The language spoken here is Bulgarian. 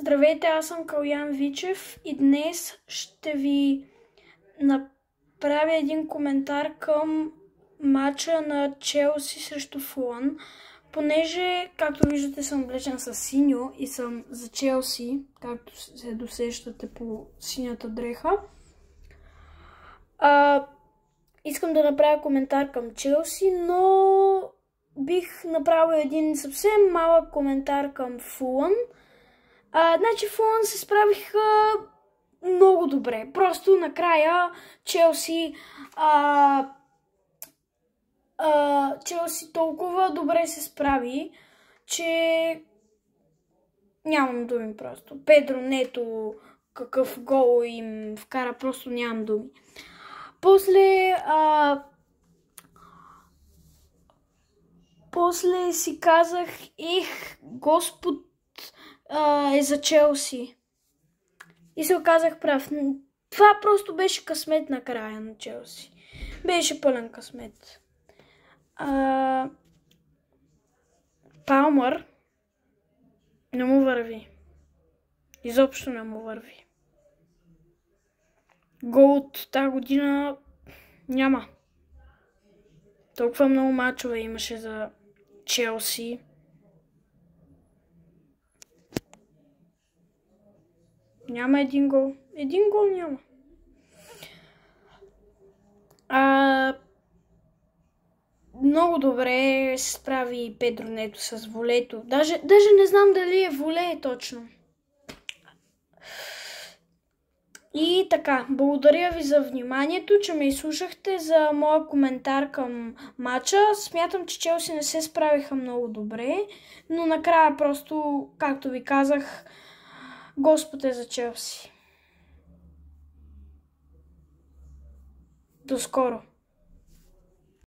Здравейте, аз съм Калян Вичев и днес ще ви направя един коментар към матча на Челси срещу Фулъм. Понеже, както виждате, съм облечен с синьо и съм за Челси, както се досещате по синята дреха. Искам да направя коментар към Челси, но бих направил един съвсем малък коментар към Фулъм. Значи Фулъм се справиха много добре. Просто накрая Челси Челси толкова добре се справи, че нямам думи просто. Педро Нето, какъв гол им вкара, просто нямам думи. После си казах, Господ е за Челси. И се оказах прав. Това просто беше късмет на края на Челси. Беше пълен късмет. Палмър не му върви. Изобщо не му върви. Гол от тази година няма. Толкова много мачове имаше за Челси. Няма един гол. Един гол няма. Много добре се справи Педро Нето с волето. Даже не знам дали е воле точно. И така, благодаря ви за вниманието, че ме изслушахте за моя коментар към матча. Смятам, че Челси не се справиха много добре, но накрая просто, както ви казах, Господ е за Челси. До скоро!